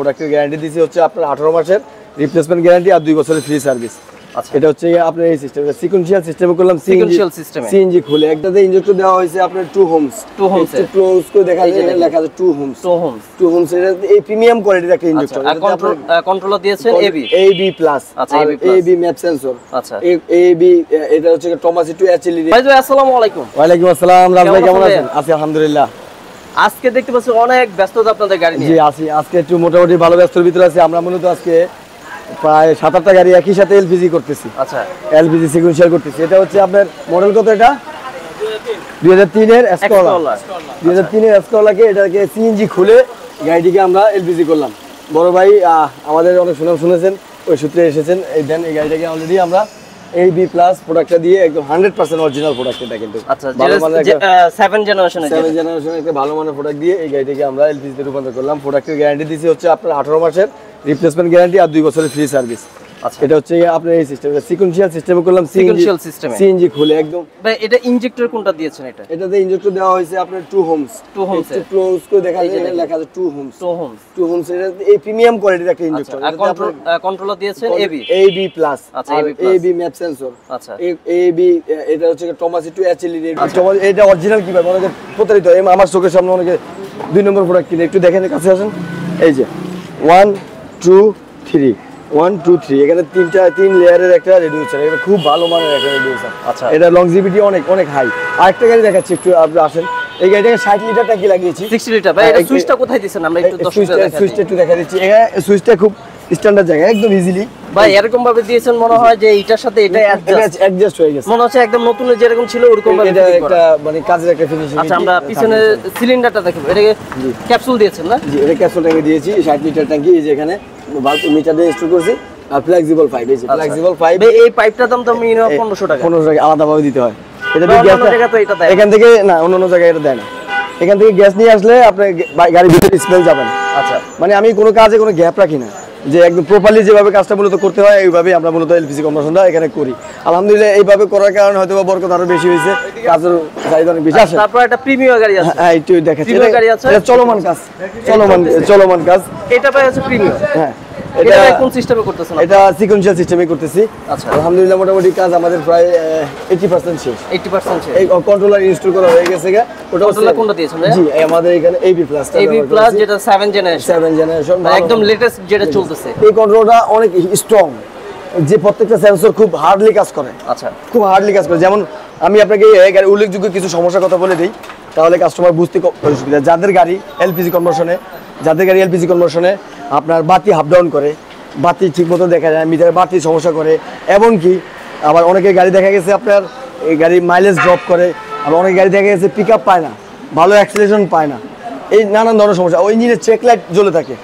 প্রোডাক্টের গ্যারান্টি দিছি হচ্ছে আপনার 18 মাসের রিপ্লেসমেন্ট গ্যারান্টি আর 2 বছরের ফ্রি সার্ভিস। আচ্ছা, এটা হচ্ছে আপনার এই সিস্টেম সিকোয়েন্সিয়াল সিস্টেমে করলাম। সিএনজি খুলে একটাতে ইনজেক্টর দেওয়া হয়েছে আপনার 2 হোমস একটু ক্লোজ করে দেখা যায় লেখা আছে 2 হোমস এটা এই প্রিমিয়াম কোয়ালিটির একটা ইনজেক্টর। আর কন্ট্রোলার দিয়েছেন এবি প্লাস। আচ্ছা, এবি ম্যাপ সেন্সর। আচ্ছা, এবি এটা হচ্ছে টমাস টু এইচএলডি। ভাই আসসালামু আলাইকুম। ওয়া আলাইকুম আসসালাম। রাজ ভাই কেমন আছেন? আছি আলহামদুলিল্লাহ। আজকে দেখতে পাচ্ছি অনেক ব্যস্ততা আপনাদের গাড়ি নিয়ে। জি আছি, আজকে একটু মোটামুটি ভালো ব্যস্তর ভিতরে আছি। আমরা মূলত আজকে প্রায় 7-8টা গাড়ি একই সাথে এলপিজি করতেছি। আচ্ছা, এলপিজি সিকোয়েন্সিয়াল করতেছি। এটা হচ্ছে আপনার মডেল কত? এটা 2003 এর এসকোলা। 2003 এর এসকোলাকে এটাকে সিএনজি খুলে গাড়িটিকে আমরা এলপিজি করলাম। বড় ভাই আমাদের অনেক সুনাম শুনেছেন, ওই সূত্রে এসেছেন। এই দেন এই গাড়িটাকে অলরেডি আমরা এবি প্লাস প্রোডাক্টটা দিয়ে একদম 100% অরিজিনাল প্রোডাক্ট এটা কিন্তু। আচ্ছা, 7 জেনারেশনের একটা ভালো মানের প্রোডাক্ট দিয়ে এই গাড়িটাকে আমরা এলপিজি তে রূপান্তর করলাম। প্রোডাক্টের গ্যারান্টি দিছি হচ্ছে আপনার 18 মাসের রিপ্লেসমেন্ট গ্যারান্টি আর 2 বছরের ফ্রি সার্ভিস। আচ্ছা, এটা হচ্ছে আপনার এই সিস্টেম সিকোয়েন্সিয়াল সিস্টেমে করলাম। সিএনজি খুলে একদম। ভাই এটা ইনজেক্টর কোনটা দিয়েছেন? এটাতে ইনজেক্টর দেওয়া হয়েছে আপনার 2 হোমস একটু ক্লোজ করে দেখা যায় লেখা আছে 2 হোমস এটা এই প্রিমিয়াম কোয়ালিটির একটা ইনজেক্টর। আর কন্ট্রোলার দিয়েছেন এবি প্লাস। আচ্ছা, এবি ম্যাপ সেন্সর। আচ্ছা, এবি এটা হচ্ছে টমাস টু এইচএলডি। এটা অরিজিনাল কি ভাই অনেকে প্রতারিত হয়। আমার চোখের সামনে অনেকে 2 নম্বর প্রোডাক্ট কিনে একটু দেখেন, কাছে আসেন। এই যে 1 2 3 1 2 3 এখানে 3 লেয়ারের একটা রেডিউসার। এটা খুব ভালো মানের একটা রেডিউসার। আচ্ছা, এটা লংজিভিটি অনেক হাই। আরেকটা গাড়ি দেখাচ্ছি, একটু আপনি আসেন। এই গাড়িটাকে 60 লিটার ট্যাঙ্কি লাগিয়েছি। 60 লিটার। ভাই এটা সুইচটা কোথায় দিবেন? আমরা একটু সুইচটা একটু দেখা দিচ্ছি। এখানে সুইচটা খুব স্ট্যান্ডার্ড জায়গা, একদম ইজিলি। ভাই এরকম ভাবে দিয়েছেন মনে হয় যে এটার সাথে এটা অ্যাডজাস্ট হয়ে গেছে। মনে হচ্ছে একদম নতুন যেরকম ছিল ওরকম ভাবে এটা একটা মানে কাজের একটা ফিনিশিং। আচ্ছা, আমরা পিছনে সিলিন্ডারটা দেখব। এটাকে ক্যাপসুল দিয়েছেন না? জি, এটা ক্যাপসুল ট্যাঙ্কি দিয়েছি। 60 লিটার ট্যাঙ্কি। এই যে এখানে বাল্ব মিটার দিয়ে স্টোর করছি। আর ফ্লেক্সিবল পাইপ। এই যে ফ্লেক্সিবল পাইপ। এই পাইপটার দাম তো মিনিমাম 1500 টাকা। 1500 টাকা আলাদাভাবে দিতে হয়। এটা দিয়ে গ্যাস তো এটা দেয় এখান থেকে না, অন্য জায়গায় এটা দেয় না। এখান থেকে গ্যাস নিয়ে আসলে আপনি গাড়ির ভিতরে স্মেল যাবেন। আচ্ছা, মানে আমি কোনো কাজে কোনো গ্যাপ রাখি না, যে একদম প্রপারলি যেভাবে কাজটা মূলত করতে হয় এইভাবে আমরা মূলত এলপিজি কনভার্সনটা এখানে করি। আলহামদুলিল্লাহ এইভাবে করার কারণে হয়তো বরকত আরো বেশি হয়েছে, কাজের চাহিদা অনেক বেশি আসে। তারপর একটা প্রিমিয়াম গাড়ি আছে। হ্যাঁ, একটু দেখাচ্ছি। এটা চলমান কাজ। এটা ভাই হচ্ছে প্রিমিয়াম। হ্যাঁ, এটা কোন সিস্টেমে করতেছেন? এটা সিকোয়েন্সিয়াল সিস্টেমে করতেছি। আচ্ছা, আলহামদুলিল্লাহ মোটামুটি কাজ আমাদের প্রায় 80% শেষ। 80% শেষ। এই কন্ট্রোলার ইনস্টল করা হয়ে গেছে। ওটা কন্ট্রোলার কোনটা দিয়েছেন? জি, আমাদের এখানে এবি প্লাস যেটা 7 জেনারেশন একদম লেটেস্ট যেটা চলতেছে। এই কন্ট্রোলারটা অনেক স্ট্রং, যে প্রত্যেকটা সেন্সর খুব হার্ডলি কাজ করে। আচ্ছা, খুব হার্ডলি কাজ করে। যেমন আমি আপনাকে গাড়ির উল্লেখযোগ্য কিছু সমস্যার কথা বলে দিই, তাহলে কাস্টমার বুঝতে সুবিধা। যাদের গাড়ি এলপিজি কনভার্সনে আপনার বাতি আপ ডাউন করে, বাতি ঠিকমতো দেখা যায়, মিটারে বাতি সমস্যা করে, এমনকি আবার অনেকের গাড়ি দেখা গেছে আপনার এই গাড়ি মাইলেজ ড্রপ করে, আবার অনেক গাড়ি দেখা গেছে পিক আপ পায় না, ভালো অ্যাক্সিলারেশন পায় না, এই নানান ধরনের সমস্যা। ওই ইঞ্জিনের চেক লাইট জ্বলে থাকে।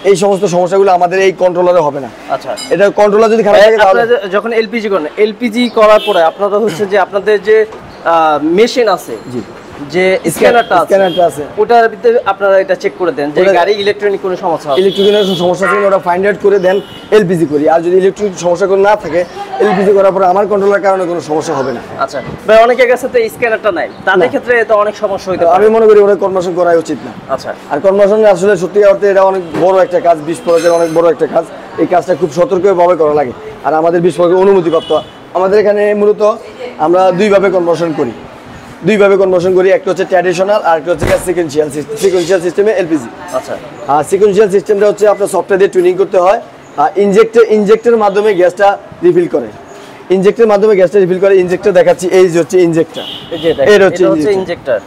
এই সমস্ত সমস্যাগুলো আমাদের এই কন্ট্রোলারে হবে না। আচ্ছা, এটা কন্ট্রোলার যদি খারাপ থাকে তাহলে যখন এলপিজি করেন, এলপিজি করার পরে আপনারা হচ্ছে যে আপনাদের যে মেশিন আছে, জি, যে স্ক্যানারটা আছে, ওটার ভিতরে আপনারা এটা চেক করে দেন যে গাড়ি ইলেকট্রনিক কোনো সমস্যা আছে। ইলেকট্রিক্যাল সমস্যা থাকলে ওটা ফাইন্ড আউট করে দেন, এলপিজি করি। আর যদি ইলেকট্রিক সমস্যা কোনো না থাকে, এলপিজি করার পরে আমার কন্ট্রোলার কারণে কোনো সমস্যা হবে না। আচ্ছা ভাই, অনেকের কাছে তো স্ক্যানারটা নাই, তাদের ক্ষেত্রে তো অনেক সমস্যা হইতে পারে। আমি মনে করি ওটা কনভার্সন করা উচিত না। আচ্ছা, আর কনভার্সন আসলে সত্যি অর্থে এটা অনেক বড় একটা কাজ, বিস্ফোরকের অনেক বড় একটা কাজ। এই কাজটা খুব সতর্কভাবে করা লাগে। আর আমাদের বিস্ফোরকের অনুমতিপ্রাপ্ত। আমাদের এখানে মূলত আমরা দুইভাবে কনভার্সন করি। একটা হচ্ছে ট্র্যাডিশনাল, আর একটা হচ্ছে সিকোয়েন্সিয়াল সিস্টেমে এলপিজি। আচ্ছা, আর সিকোয়েন্সিয়াল সিস্টেমটা হচ্ছে আপনার সফটওয়্যার দিয়ে টুনিং করতে হয়। আর ইনজেক্টরের মাধ্যমে গ্যাসটা রিফিল করে। ইনজেক্টর দেখাচ্ছি। এই যে হচ্ছে ইনজেক্টর, এটা হচ্ছে ইনজেক্টর।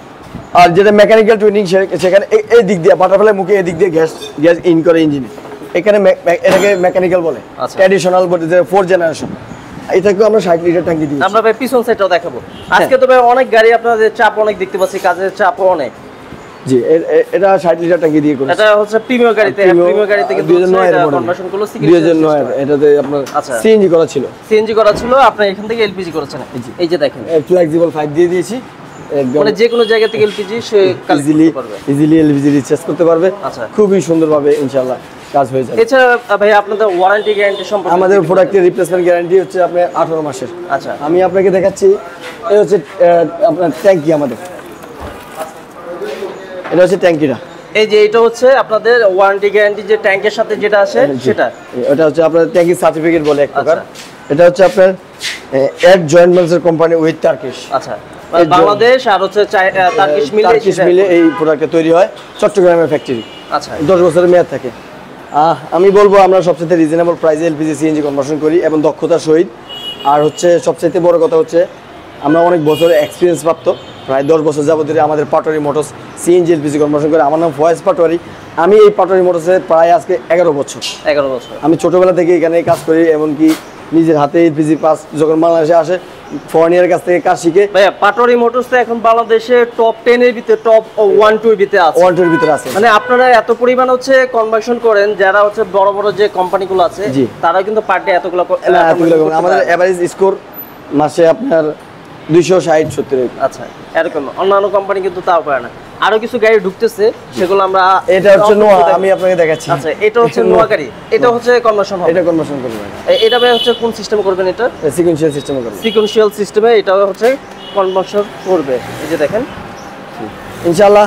আর যেটা মেকানিক্যাল টুনিং, সেখানে এই দিক দিয়ে বাটারফ্লাই মুখে এই দিক দিয়ে গ্যাস ইন করে ইঞ্জিনে। এখানে এটাকে মেকানিক্যাল বলে। ট্র্যাডিশনাল বলে 4 জেনারেশন। এটাকে আমরা 60 লিটার ট্যাঙ্কি দিই। আমরা ভাই পিছন সাইডটাও দেখাবো আজকে। তো ভাই অনেক গাড়ি আপনাদের চাপ অনেক দেখতে পাচ্ছি, কাজের চাপও অনেক। জি, এটা 60 লিটার ট্যাঙ্কি দিয়ে করি। এটা হচ্ছে প্রিমিয়াম গাড়িতে, প্রিমিয়াম গাড়ি থেকে 2009 এর কনভার্সন গুলো 2009 এর। এটাতে আপনার সিএনজি করা ছিল, আপনি এখান থেকে এলপিজি করেছেন। এই যে দেখেন, ফ্লেক্সিবল পাইপ দিয়ে দিয়েছি। মানে যে কোনো জায়গা থেকে এলপিজি সে ইজিলি এলপিজি রিচার্জ করতে পারবে। আচ্ছা, খুবই সুন্দরভাবে ইনশাআল্লাহ কাজ হয়ে যাবে। এছাড়া ভাই আপনাদের ওয়ারেন্টি গ্যারান্টি সম্পর্কে? আমাদের প্রোডাক্টের রিপ্লেসমেন্ট গ্যারান্টি হচ্ছে আপনার 18 মাসের। আচ্ছা, আমি আপনাকে দেখাচ্ছি। এই হচ্ছে আপনার ট্যাঙ্কি। আমাদের এটা হচ্ছে ট্যাঙ্কিটা। এই যে এটা হচ্ছে আপনাদের ওয়ারেন্টি গ্যারান্টি যে ট্যাঙ্কের সাথে যেটা আসে সেটা, এটা হচ্ছে আপনার ট্যাঙ্কি সার্টিফিকেট বলে এক প্রকার। এটা হচ্ছে আপনার এক joint venture company with Turkish. আচ্ছা, বাংলাদেশ আর হচ্ছে টার্কিশ মিলে এই প্রোডাক্টটা তৈরি হয় চট্টগ্রামের ফ্যাক্টরি। আচ্ছা, 10 বছরের মেয়াদ থাকে। আমি বলবো আমরা সবচেয়ে রিজনেবল প্রাইসে এলপিজি সিএনজি কনভার্সন করি এবং দক্ষতার সহিত। আর হচ্ছে সবচেয়ে বড় কথা হচ্ছে আমরা অনেক বছরের এক্সপিরিয়েন্স প্রাপ্ত, প্রায় 10 বছর যাবত ধরে আমাদের Patwari Motors CNG LPG conversion করে। আমার নাম ফয়েজ পাটোয়ারি। আমি এই পাটোয়ারি মোটরসে প্রায় আজকে 11 বছর। আমি ছোটবেলা থেকে এখানে কাজ করি, এমনকি নিজের হাতে এলপিজি পাস যখন বাংলাদেশে আসে ফরেনিয়ার কাছ থেকে কাজ শিখে। ভাইয়া পাটোয়ারি মোটরস তো এখন বাংলাদেশে টপ 10 এর ভিতরে টপ 1-2 এর ভিতরে আছে। 1-2 এর ভিতরে আছে। মানে আপনারা এত পরিমাণ হচ্ছে কনভার্সন করেন, যারা হচ্ছে বড় বড় যে কোম্পানিগুলো আছে তারা কিন্তু পার ডে এতগুলো আমাদের এভারেজ স্কোর মাসে আপনার 260-70। আচ্ছা, এরকম অন্যান্য কোম্পানি কিন্তু তাও পারে না। আরো কিছু গাড়ি ঢুকতেছে, সেগুলো আমরা এটা হচ্ছে নোয়া, আমি আপনাকে দেখাচ্ছি। আচ্ছা, এটা হচ্ছে নোয়া গাড়ি, এটা হচ্ছে কনভার্সন হবে। এটা কনভার্সন করবেন। এটা ভাই হচ্ছে কোন সিস্টেমে করবেন? এটা সিকোয়েন্সিয়াল সিস্টেমে করবেন। সিকোয়েন্সিয়াল সিস্টেমে এটা হচ্ছে কনভার্সন করবে। এই যে দেখেন ইনশাআল্লাহ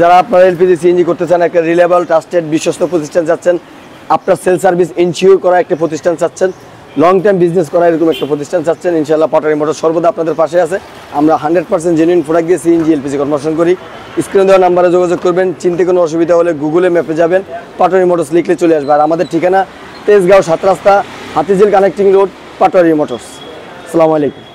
যারা আপনারা এলপিজি সিএনজি করতে চান, একটা রিলায়েবল ট্রাস্টেড বিশ্বস্ত প্রতিষ্ঠান চাচ্ছেন, আপনার সেল সার্ভিস ইনশিওর করা একটা প্রতিষ্ঠান চাচ্ছেন, লং টাইম বিজনেস করা এরকম একটা প্রতিষ্ঠান চাচ্ছেন, ইনশাআল্লাহ পাটোয়ারি মোটর সর্বদা আপনাদের পাশে আছে। আমরা 100% জেনুইন প্রোডাক্ট দিয়ে সিএনজি এলপিজি কনভার্সন করি। স্ক্রিনে দেওয়া নাম্বারে যোগাযোগ করবেন। চিনতে কোনো অসুবিধা হলে গুগলে ম্যাপে যাবেন, পাটোয়ারি মোটরস লিখলে চলে আসবে। আর আমাদের ঠিকানা তেজগাঁও 7 রাস্তা, Hatirjheel connecting road, Patwari Motors. আসসালামু আলাইকুম।